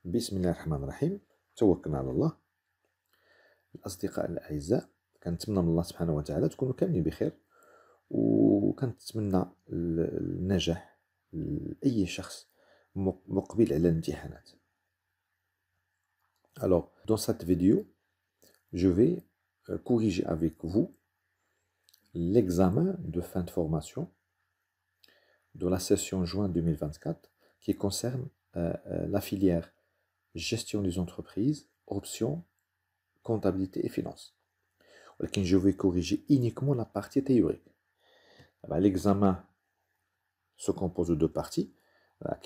بسم الله الرحمن الرحيم. توكلنا على الله. الأصدقاء الأعزاء، كنتمنى من الله سبحانه وتعالى تكونوا كاملين بخير، وكنتمنى النجاح لأي شخص مقبل على الامتحانات. Alors, dans cette vidéo, je vais corriger avec vous l'examen de fin de formation de la session juin 2024 qui concerne la filière gestion des entreprises, option comptabilité et finance. Je vais corriger uniquement la partie théorique. L'examen se compose de deux parties.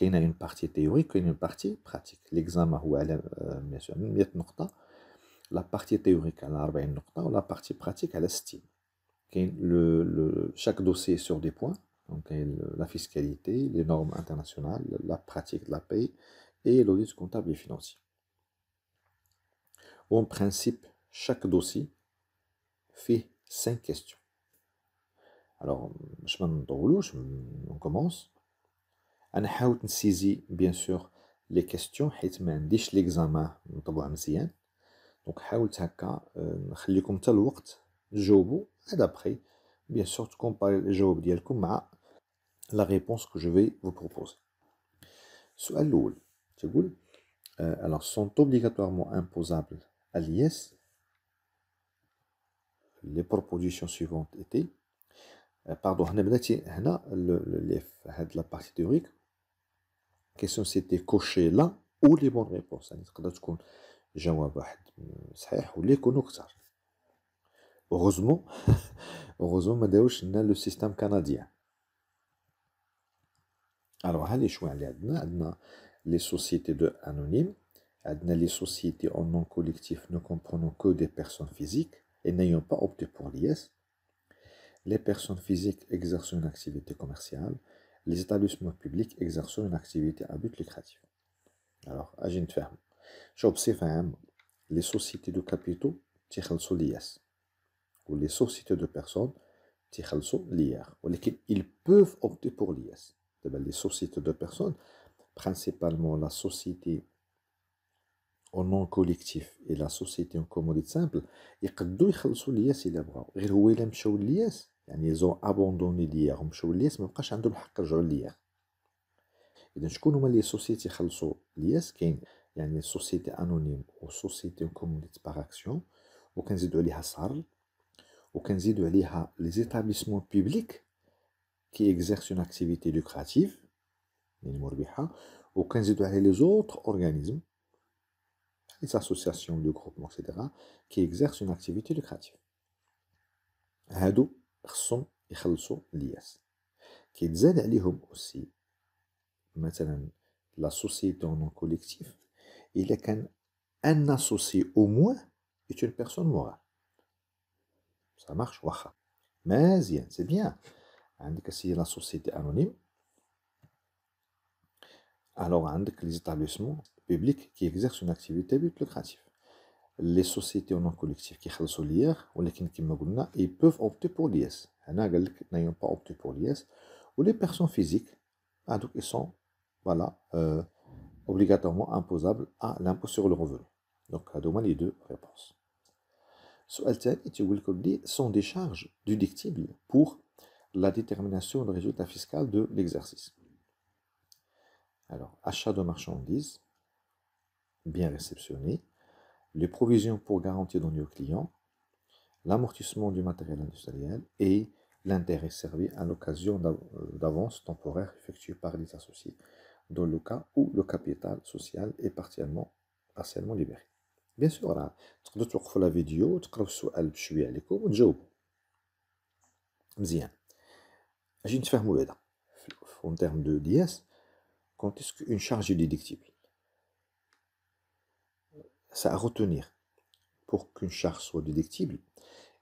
Il y a une partie théorique et une partie pratique. L'examen est 100 نقطة. La partie théorique est 40 نقطة et la partie pratique est 60. Chaque dossier est sur des points. Donc, la fiscalité, les normes internationales, la pratique de la paie et l'audit comptable et financier. En principe, chaque dossier fait 5 questions. Alors, on commence. On saisit bien sûr les questions حيت ما عنديش l'examen مطبوع مزيان. Donc حاولت هكا نخليكم حتى الوقت تجاوبوا d'après bien sûr comparer الجواب ديالكم مع la réponse que je vais vous proposer. السؤال الأول تقول alors sont obligatoirement imposables à l'IS les propositions suivantes étaient pardon هنا بلاتي هنا la partie théorique question c'était cocher là ou les bonnes réponses يعني تقدر تكون جواب واحد صحيح ولا يكونوا كثار. heureusement ما داوش لنا le système canadien. Alors ها les choix اللي عندنا les sociétés de anonymes, عندنا les sociétés en nom collectif ne comprenant que des personnes physiques et n'ayant pas opté pour l'IS, les personnes physiques exerçant une activité commerciale, les établissements publics exerçant une activité à but lucratif. Alors, أجي نتفاهم. شوف بصفة عامة les sociétés de capitaux تيخلصوا l'IS ou les sociétés de personnes تيخلصوا l'IR ولكن ils peuvent opter pour l'IS. Les sociétés de personnes, principalement la société au nom collectif et la société en commodité simple, يقدروا يخلصوا l'IS إلا بغاو. غير هو إلا مشاو l'IS يعني ils ont abandonné l'IR ومشاو l'IS ما بقاش عندهم الحق يرجعوا l'IR. إذا شكون هما لي سوسيتي يخلصوا l'IS؟ كاين يعني سوسيتي انونيم و سوسيتي en commodité par action وكنزيدوا عليها صار وكنزيدوا عليها les établissements publics qui exercent une activité lucrative, ou quand les autres organismes, les associations, les groupements, etc., qui exercent une activité lucrative. هادو خصهم يخلصوا l'IS. كيتزاد عليهم aussi مثلا la société en nom collectif, il y a un associé au moins est une personne morale. Ça marche, واخا. مزيان, c'est bien. عندك la société anonyme. Alors عندك les établissements publics qui exercent une activité à but lucratif. Les sociétés en nom collectif qui خلصوا l'IR ولكن كما قلنا ils peuvent opter pour l'IS. هنا قال لك n'ayant pas opté pour l'IS ou les personnes physiques donc ils sont voilà obligatoirement imposables à l'impôt sur le revenu. Donc هادوما les deux réponses. السؤال الثاني تيقول لك دي sont des charges déductibles pour la détermination du résultat fiscal de l'exercice. Alors, achat de marchandises, bien réceptionné, les provisions pour garantie donnée aux clients, l'amortissement du matériel industriel et l'intérêt servi à l'occasion d'avances temporaires effectuées par les associés, dans le cas où le capital social est partiellement libéré. Bien sûr, là, تقدروا توقفوا la vidéo, تقراو السؤال بشوية عليكم وتجاوبوا. مزيان. أجي نتفاهموا هذا. En termes de l'IS, quand est-ce qu'une charge est déductible? C'est à retenir. Pour qu'une charge soit déductible,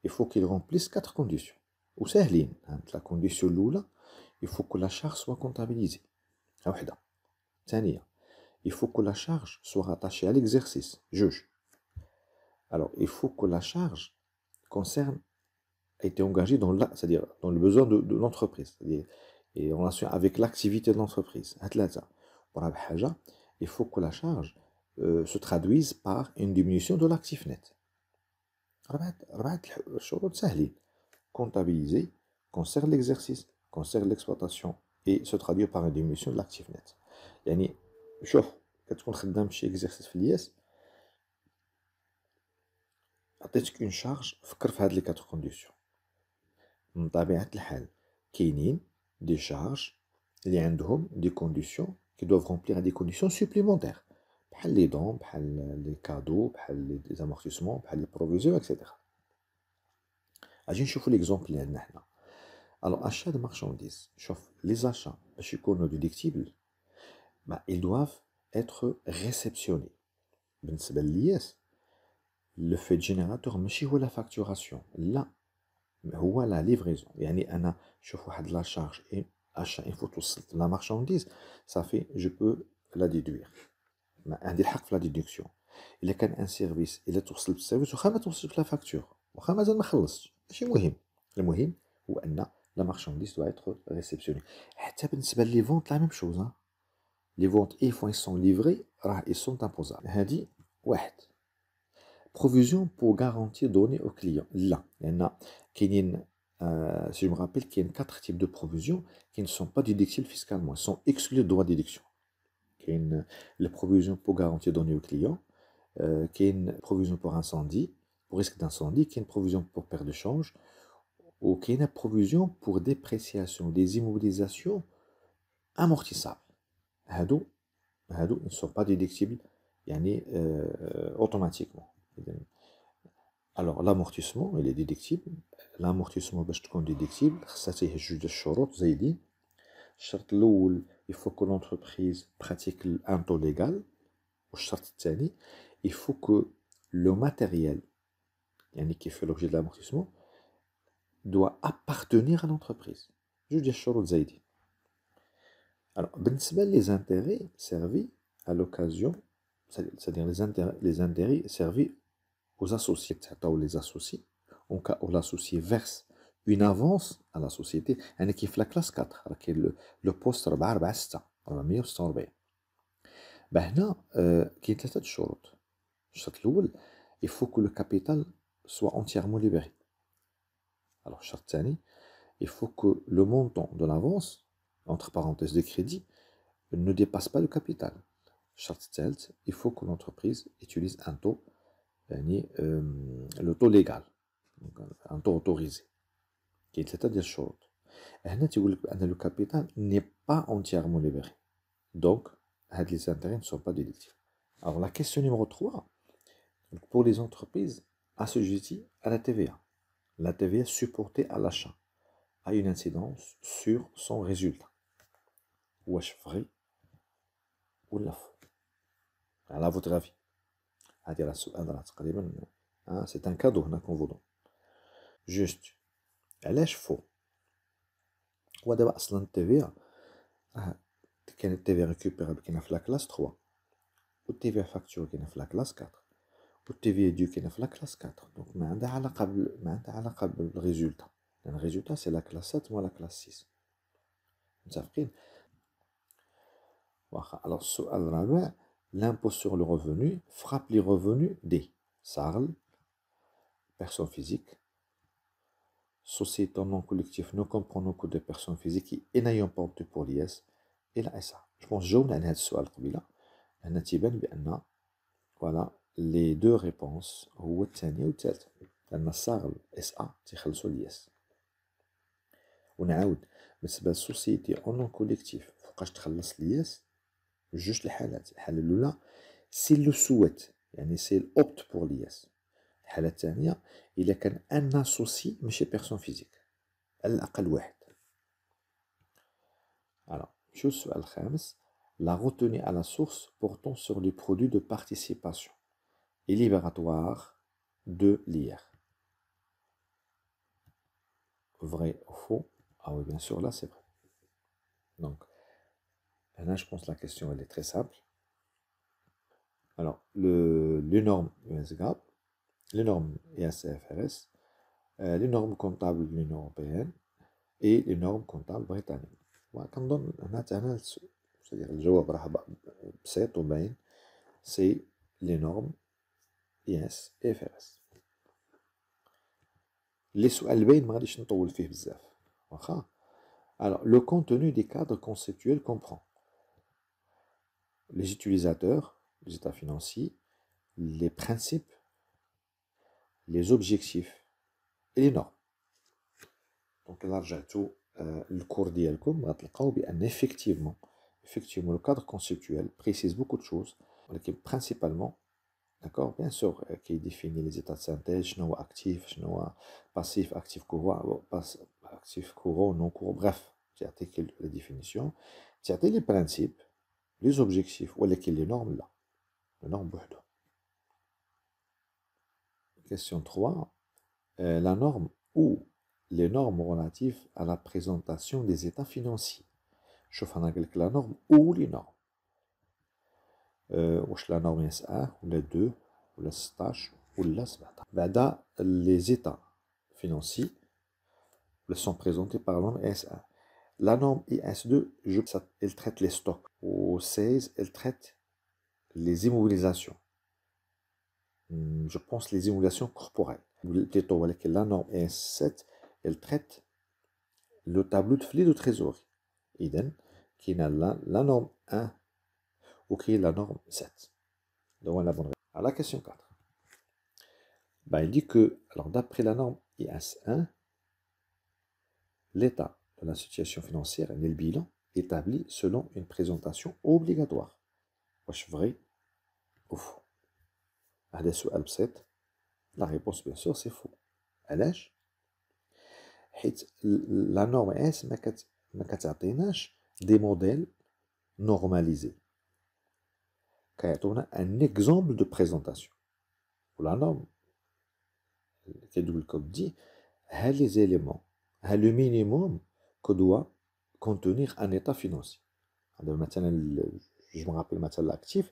il faut qu'il remplisse 4 conditions. Ou سهلين. La condition الأولى, il faut que la charge soit comptabilisée. واحدة. ثانية, il faut que la charge soit rattachée à l'exercice. Juge. Alors, il faut que la charge concerne a été engagée c'est-à-dire dans le besoin de l'entreprise, c'est-à-dire et en relation avec l'activité de l'entreprise. Il faut que la charge se traduisent par une diminution de l'actif net. ربعة الشروط سهلين. Comptabiliser, concerne l'exercice, concerne l'exploitation et se traduire par une diminution de l'actif net. يعني شوف كتكون خدام شي exercice في الياس عطيتك اون شارج فكر في هاد لي 4 كونديسيون. من طبيعة الحال كاينين دي شارج اللي عندهم دي كونديسيون كي دوف رومبليغ دي كونديسيون سوبليمونتير بحال لي دون بحال لي كادو بحال لي زامورتيسمون بحال لي بروفيزيون اكسيتيرا. اجي نشوفو ليكزومبل اللي عندنا حنا. الوغ اشا دو مارشانديز شوف لي زاشا باش يكونوا ديديكتيبل ils doivent être réceptionnés. بالنسبة للياس le fait générateur ماشي هو la facturation لا هو la livraison. يعني أنا شوف واحد la charge et achat il faut توصل la marchandise ça fait je peux la déduire عندي الحق في la déduction. إلا كان ان سيرفيس إلا توصل بالسيرفيس واخا ما توصلش لا فاكتور واخا مازال ما خلصتش ماشي مهم. المهم هو أن la marchandise doit être réceptionnée. حتى بالنسبة لي فونت la même chose. Les ventes, une fois ils sont livrés, ils sont imposables. هذه واحد. Provision pour garantie donnée au client. Là, il y en a qui, si je me rappelle, qu'il y a 4 types de provisions qui ne sont pas déductibles fiscalement. Ils sont exclus de droit de déduction. Il y a les provisions pour garantie donnée au client, qui est une provision pour incendie, pour risque d'incendie, qui est une provision pour perte de change, ou qui est une provision pour dépréciation des immobilisations amortissables. هادو ne sont pas déductibles automatiquement. Alors l'amortissement il est déductible. L'amortissement باش تكون déductible خاصها فيه جوج د الشروط زايدين. الشرط الاول il faut que l'entreprise pratique un taux légal. والشرط الثاني il faut que le matériel qui fait l'objet de l'amortissement doit appartenir à l'entreprise. جوج د الشروط زايدين. Alors, les intérêts servis à l'occasion, c'est-à-dire les intérêts servis aux associés, ou les associés, en cas où l'associé verse une avance à la société, qui fait la classe 4, qui est le poste 446. هنا كاين 3 شروط. الشرط الأول il faut que le capital soit entièrement libéré. Alors, الشرط الثاني il faut que le montant de l'avance entre parenthèses de crédit, ne dépasse pas le capital. Charte الثالث, il faut que l'entreprise utilise un taux, le taux légal, un taux autorisé. كاين 3 ديال الشروط. هنا تيقول لك أن le capital n'est pas entièrement libéré. Donc, les intérêts ne sont pas déductibles. Alors, la question numéro 3, pour les entreprises assujetties à la TVA. La TVA supportée à l'achat a une incidence sur son résultat. واش vrai ولا faux على votre avis. هذه راه السؤال راه تقريبا سي ان كادو هنا كون فو دون جوست. علاش فو؟ هو دابا اصلا التيفيا راه كاين التيفيا ريكوبيرابل كاينه في لا كلاس 3 والتيفيا فاكتور كاينه في لا كلاس 4 والتيفيا ديو كاينه في لا كلاس 4. دونك ما عندها علاقه بالريزولتا لان الريزولتا سي لا كلاس 7 ولا كلاس 6. متفقين؟ Alors, السؤال الرابع, l'impôt sur le revenu frappe les revenus des SARL, personnes physiques, sociétés non collectives ne comprenant que des personnes physiques et n'ayant pas opté pour l'IS et la SA. Je pense que جاوبنا على هذا السؤال قبيله. هنا تيبان بأن voilà les deux réponses هو الثانية والثالثة لأن SARL SA تيخلصوا l'IS. ونعاود بالنسبة للسوسيتي أو نون كوليكتيف فوقاش تخلص l'IS جوج الحالات. الحالة الأولى سي لو سويت سي الأوبت بور لياس. الحالة الثانية إلا كان أن اسوسي ماشي بيرسون فيزيك على الأقل واحد. Alors, نمشيو للسؤال الخامس. La retenue à la source portant sur les produits de participation est libératoire de l'IR. Vrai ou faux? Ah oui, bien sûr, là c'est vrai. Donc, là je pense que la question elle est très simple. Alors, les normes USGAP, les normes IACFRS, les normes comptables de l'Union européenne et les normes comptables britanniques. وكنظن هنا تاعنا c'est-à-dire الجواب راه بسيط وباين. C'est les normes IS et FRS. Les سؤال باين ما غاديش نطول فيه بزاف واخا. Alors, le contenu des cadres conceptuels comprend les utilisateurs, les états financiers, les principes, les objectifs et les normes. Donc, là, رجعتوا الكور ديالكم غتلقاو بأن effectivement le cadre conceptuel précise beaucoup de choses, ولكن principalement, d'accord, bien sûr, qui définit les états de synthèse, شنو هو actif, شنو هو passif, actif courant, non courant, bref, تعطيك la définition, تعطي les principes, les objectifs, ولكن les normes là, les normes بوحدهم. Question 3, la norme ou les normes relatives à la présentation des états financiers. شوف أنا قلت la norme ou les normes. واش la norme S1 ولا 2 ولا 16 ولا 17. بعدا les états financiers sont présentés par la norme S1. La norme IS2, elle traite les stocks. Au 16, elle traite les immobilisations. Je pense les immobilisations corporelles. Plutôt, la norme IS7, elle traite le tableau de flux de trésorerie. Idem, qui est la norme 1 ou qui est la norme 7. Donc, la bonne réponse. Alors, la question 4. Ben, il dit que, alors d'après la norme IS1, l'état de la situation financière et le bilan établi selon une présentation obligatoire. Wesh vrai ou faux? هذا سؤال بسيط. La réponse bien sûr c'est faux. علاش؟ حيت la norme S ما كتعطيناش des modèles normalisés. كيعطونا un exemple de présentation. La norme كيدوي الكود dit ها les éléments, ها le minimum que doit contenir un état financier. مثلا je me rappelle مثلا l'actif.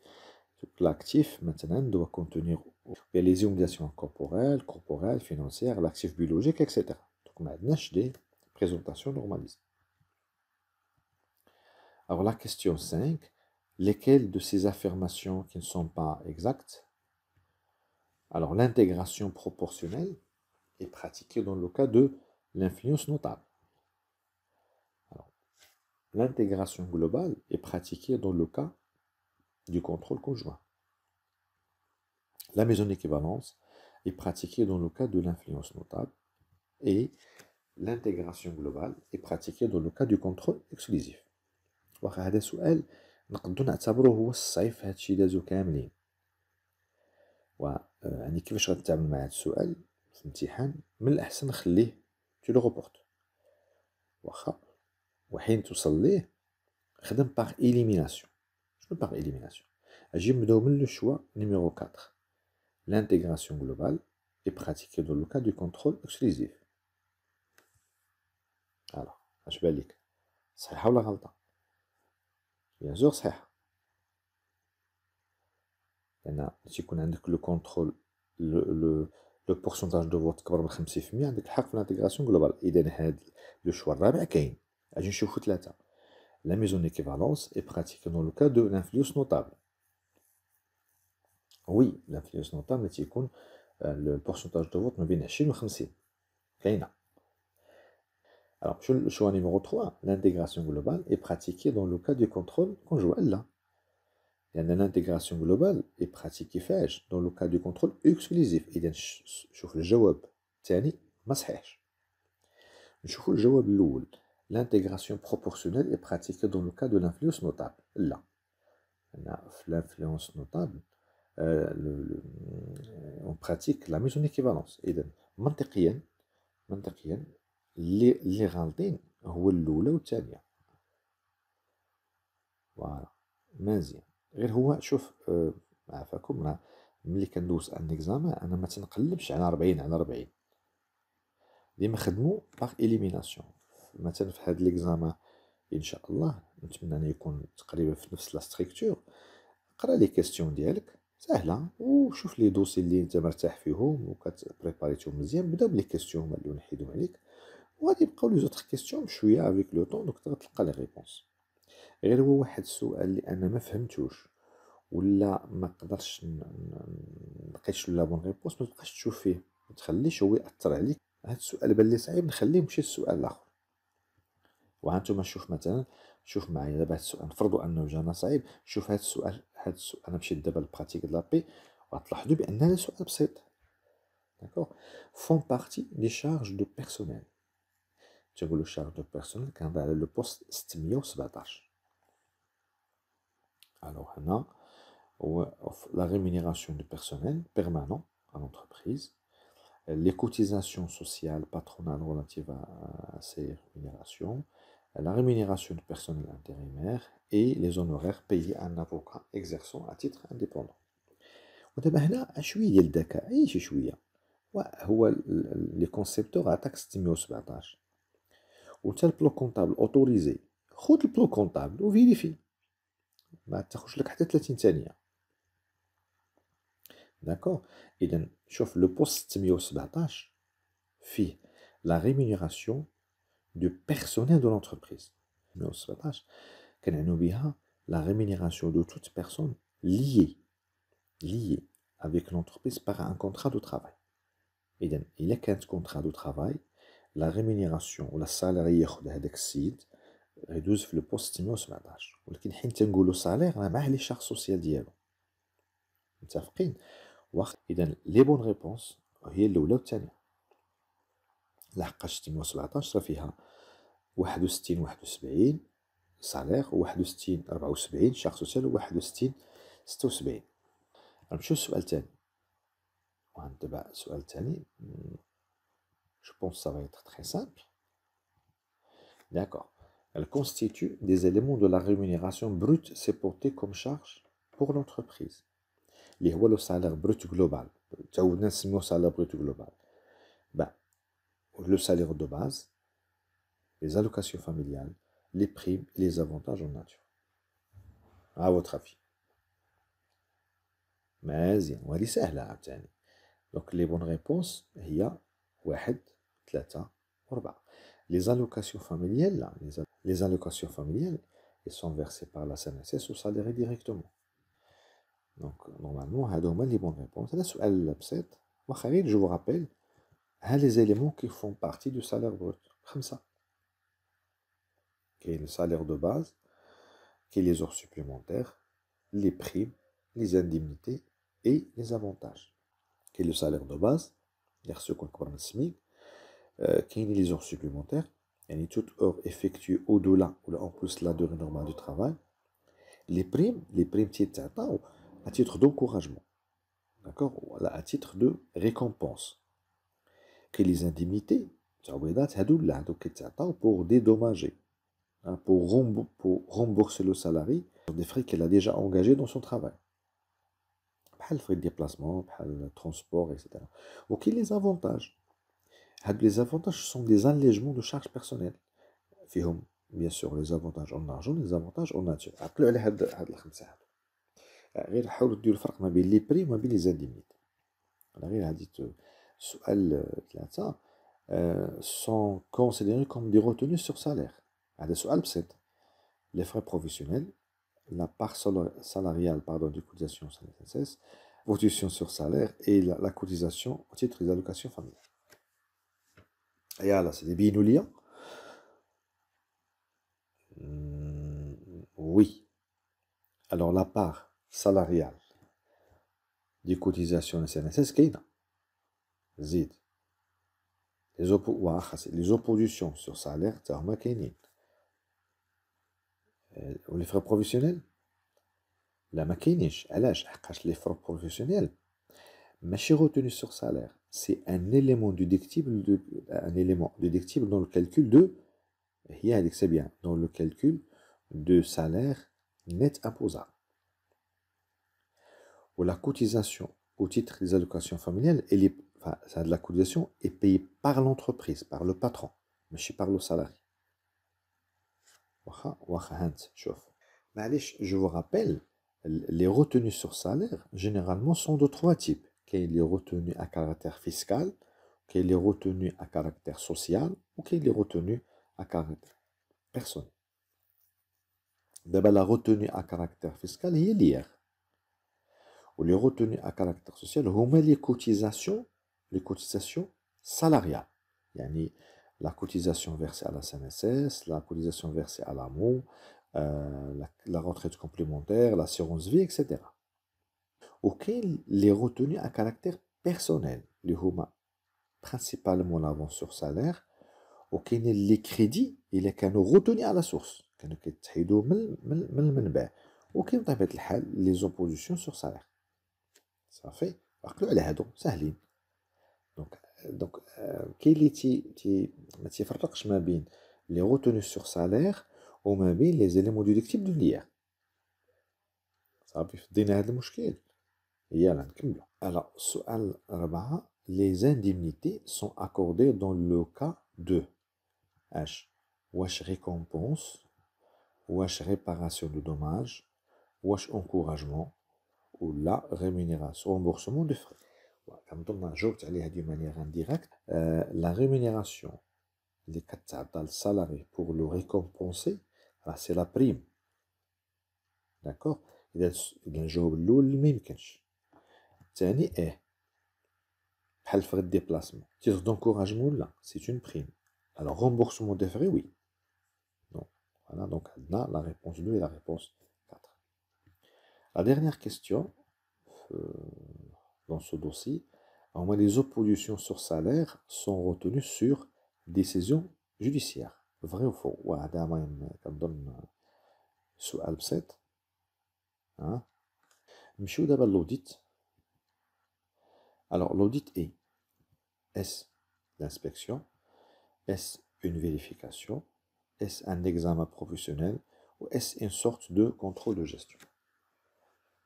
L'actif maintenant doit contenir les immobilisations corporelles, financières, l'actif biologique, etc. Donc maintenant des présentations normalisées. Alors la question 5, lesquelles de ces affirmations qui ne sont pas exactes? Alors l'intégration proportionnelle est pratiquée dans le cas de l'influence notable. L'intégration globale est pratiquée dans le cas du contrôle conjoint. La maison d'équivalence est pratiquée dans le cas de l'influence notable et l'intégration globale est pratiquée dans le cas du contrôle exclusif. وهذا سؤال نقدر نعتبره هو الصعيب في هادشي دازو كاملين. يعني كيفاش غتعامل مع هاد السؤال في الامتحان؟ من الأحسن نخليه تو لو روبورت. واخا وحين توصل ليه خدم باغ إليميناسيون. شنو باغ إليميناسيون؟ أجي نبداو من لو شوا نيميرو 4. L'intégration globale est pratiquée dans le cas du contrôle exclusif. Alors, اش بالك؟ صحيحة ولا غلطة؟ Bien sûr صحيحة. لأن تيكون عندك لو كونترول لو بورسونتاج دو فوت كبر من 50% عندك الحق في الانتيغراسيون جلوبال. إذا هاد لو شوا الرابع كاين. أجي نشوفو 3. La maison d'équivalence est pratiquée dans le cas de l'influence notable. Oui, l'influence notable تيكون le pourcentage de vote ما بين 20 و 50 كاينة. Alors, le choix numéro 3, l'intégration globale est pratiquée dans le cas du contrôle conjoint. Là, l'intégration globale est pratiquée dans le cas du contrôle exclusif. إذا شوف الجواب الثاني ما صحيحش. نشوفوا الجواب الأول. L'intégration proportionnelle est pratiquée dans le cas de l'influence notable. Là, l'influence notable, on pratique la mise en équivalence. إذا منطقيا اللي غالطين هو الاولى والثانيه. فوالا مزيان. غير هو شوف عافاكم ملي كندوز ان اكزامان انا ما تنقلبش على 40 على 40 ديما خدمو باغ اليميناسيون. مثلا في هاد ليكزامان ان شاء الله نتمنى ان يكون تقريبا في نفس لا ستركتور. قرا لي كيستيون ديالك سهله وشوف لي دوسي اللي انت مرتاح فيهم وكتبريباريتهم مزيان. بدا بلي كيستيون هما اللي نحيدهم عليك وغادي يبقاو لي زوطخ كيستيون بشويه افيك لو طون. دونك تلقى لي ريبونس. غير هو واحد السؤال اللي انا ما فهمتوش ولا ما قدرش لقيتش لا بون ريبونس، ما تبقاش تشوف فيه، ما تخليش هو ياثر عليك. هاد السؤال بان لي صعيب، نخليه نمشي للسؤال الاخر. وهانتوما شوف مثلا، شوف معايا دابا هاد السؤال، نفرضوا انه جانا صعيب. شوف هاد السؤال، انا مشيت دابا للبراتيك د لابي، وغتلاحظوا بان هذا سؤال بسيط. داكوغ، فون بارتي لي شارج دو بيرسونيل. تنقولوا شارج دو بيرسونيل كنهضر على لو بوست 617. الوغ هنا la rémunération du personnel permanent à l'entreprise, les cotisations sociales patronales relatives à ces rémunérations, la rémunération du personnel intérimaire et les honoraires payés à un avocat exerçant à titre indépendant. ودابا هنا شويه ديال الذكاء، اي شي شويه. هو لي كونسيبتور عطاك 617، وانت البلو كونطابل اوتوريزي، خذ البلو كونطابل وفيريفي، ما تاخذش لك حتى 30 ثانيه. داكوغ، اذا شوف لو بوست 617 فيه لا ريمونيراسيون دو بيرسونيل دو لونتربريز. 617 كنعنيو بها لا ريمونيراسيون دو توت بيرسون lié avec l'entreprise par un contrat de travail. إذا إلا كانت contrat de travail، la rémunération ولا السالير اللي ياخذ هذاك السيد غيدوز في لو بوست 617. ولكن حين تنقولوا سالير راه معاه لي شارج سوسيال ديالو، متفقين؟ واخا إذا لي بون ريبونس هي الأولى والثانية، لحقاش 617 راه فيها 61 71 سالير، و61 74 شارج سوسيال، و61 76. نمشيو للسؤال الثاني. دابا السؤال الثاني je pense que ça va être très simple. D'accord. Elle constitue des éléments de la rémunération brute supportée comme charge pour l'entreprise. اللي هو le salaire brut global. تعودنا نسميوه salaire brut global. Le salaire de base, les allocations familiales, les primes et les avantages en nature. À votre avis. مزيان، وهذه سهلة عاوتاني. Donc les bonnes réponses هي 1 3 و4. Les allocations familiales, là, les allocations familiales, elles sont versées par la CNSS au salarié directement. Donc normalement هادو هما les bonnes réponses. هذا سؤال بسيط. واخا غير je vous rappelle ها les éléments qui font partie du salaire brut 5. كاين le salaire de base, كاين les heures supplémentaires, les primes, les indemnités et les avantages. كاين le salaire de base اللي خصو يكون أكبر من السميك. كاين les heures supplémentaires، يعني toute heure effectuée au-delà ou en plus la durée normale du travail. Les primes تيتعطاو à titre d'encouragement, d'accord, ولا à titre de récompense. كاين les indemnités تعويضات، هادو لا هادو كيتعطاو pour dédommager, pour rembourser le salarié des frais qu'il a déjà engagés dans son travail. بحال frais de déplacement, بحال transport, etc. وكاين les avantages. Les avantages sont des allègements de charges personnelles. فيهم bien sûr les avantages en argent, les avantages en nature. عقلوا على هاد الخمسة هادو. غير حاولوا ديروا الفرق ما بين لي بريم وما بين لي زانديميت. أنا غير هادي السؤال 3 sont considérés comme des retenues sur salaire. هذا سؤال بسيط. Les frais professionnels, la part salariale des cotisations sur la CNSS, cotisation sur salaire et la cotisation au titre des allocations familiales. Et là, c'est des binouliens. Oui. Alors, la part salariale des cotisations de la CNSS, qu'est-ce Zid. Les oppositions sur salaire, c'est un maquinine. Les frais professionnels, la maquiniche, les frais professionnels, ماشي retenu sur salaire, c'est un élément déductible dans le calcul de, c'est bien, dans le calcul de salaire net imposable. Ou la cotisation au titre des allocations familiales, la cotisation est payée par l'entreprise, par le patron, mais pas par le salarié. Je vous rappelle, les retenues sur salaire, généralement, sont de 3 types. Qu'il y ait les retenues à caractère fiscal, qu'il y ait les retenues à caractère social, ou qu'il y ait les retenues à caractère personnel. D'abord, la retenue à caractère fiscal est l'IR. les retenues à caractère social, هما les cotisations salariales. يعني la cotisation versée à la CNSS, la cotisation versée à l'AMO, la retraite complémentaire, l'assurance vie, etc. Auxquelles les retenues à caractère personnel, les هما principalement l'avance sur salaire, وكاين les crédits اللي كانوا retenus à la source كانوا كيتحيدوا من المنبع وكاين بطبيعة الحال les oppositions sur salaire صافي عقلوا على هادو ساهلين دونك كاين اللي ما تيفرقش ما بين les retenues sur salaire وما بين les éléments déductibles de l'IR صافي فدينا هذا المشكل يلا نكملوا alors السؤال 4 les indemnités sont accordées dans le cas de H. Wesh récompense, wesh réparation de dommages, wesh encouragement, ou la rémunération, remboursement de frais. Comme on a dit d'une manière indirecte, la rémunération des le salarié pour le récompenser, c'est la prime. D'accord? Il a un job lourd, le même qu'un. Tani est. Bhal frais de déplacement. Titre d'encouragement, là, c'est une prime. Alors, remboursement des frais, oui. Non. Voilà, donc on a la réponse 2 et la réponse 4. La dernière question dans ce dossier, alors, les oppositions sur salaire sont retenues sur décision judiciaire. Vrai ou faux? وهذا ما كنظن سؤال بسيط. نمشيو دابا l'audit. Alors, l'audit est-ce l'inspection? Est-ce une vérification? Est-ce un examen professionnel? Ou est-ce une sorte de contrôle de gestion?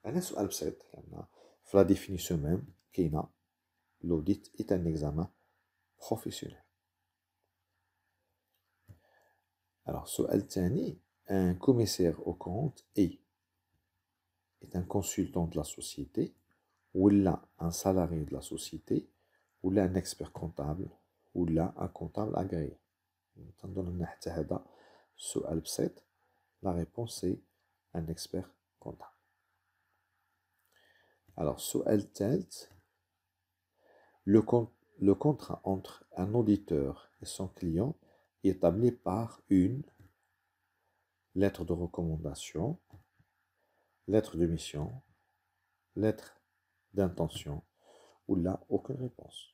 La définition même, l'audit est un examen professionnel. Alors, un commissaire aux comptes est un consultant de la société, ou là un salarié de la société, ou là un expert comptable, ou là un comptable agréé. La réponse est un expert comptable. Alors, le contrat entre un auditeur et son client est établi par une lettre de recommandation, lettre de mission, lettre d'intention, ou là, aucune réponse.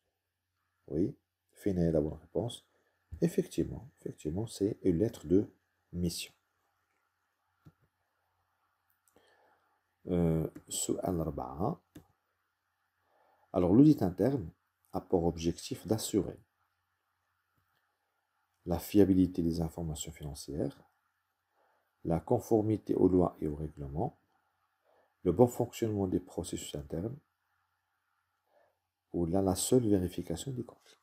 Oui, finir la bonne réponse. Effectivement, c'est une lettre de mission. سؤال 4. Alors, l'audit interne a pour objectif d'assurer la fiabilité des informations financières, la conformité aux lois et aux règlements, le bon fonctionnement des processus internes, ou là, la seule vérification des comptes.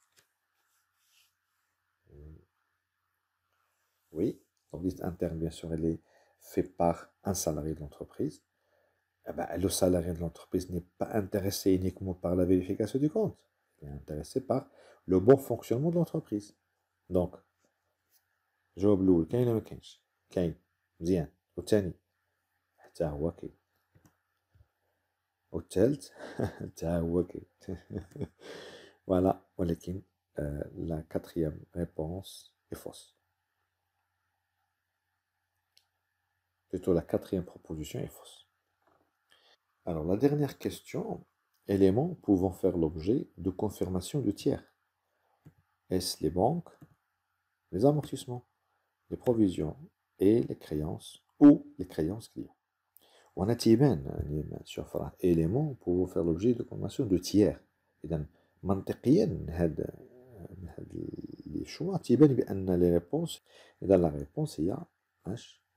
Oui, l'audit interne, bien sûr, elle est faite par un salarié de l'entreprise. Eh ben, le salarié de l'entreprise n'est pas intéressé uniquement par la vérification du compte. Il est intéressé par le bon fonctionnement de l'entreprise. Donc, جواب الأول كاين ولا ما كاينش؟ كاين مزيان والثاني حتى هو كاين والثالث حتى هو كاين voilà ولكن la quatrième réponse est fausse. Plutôt la quatrième proposition est fausse. Alors la dernière question, éléments pouvant faire l'objet de confirmation de tiers. Est-ce les banques, les amortissements, les provisions et les créances ou les créances clients? On a sur éléments pouvant faire l'objet de confirmation de tiers. إذا منطقيا هذا les choix تيبان بأن les réponses إذا la réponse هي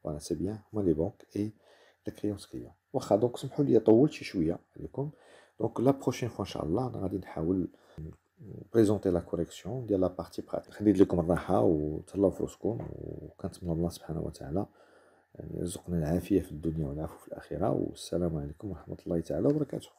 voilà c'est bien moi les banques et les créances clients. واخا دونك سمحوا لي طولت شي شويه عليكم. دونك لا بروشين فوا ان شاء الله انا غادي نحاول بريزونتي لا كوريكسيون ديال لا بارتي براتيك. خليت لكم الراحه وتهلاو في راسكم وكنتمنى الله سبحانه وتعالى يعني يرزقنا العافيه في الدنيا والعفو في الاخره. والسلام عليكم ورحمه الله تعالى وبركاته.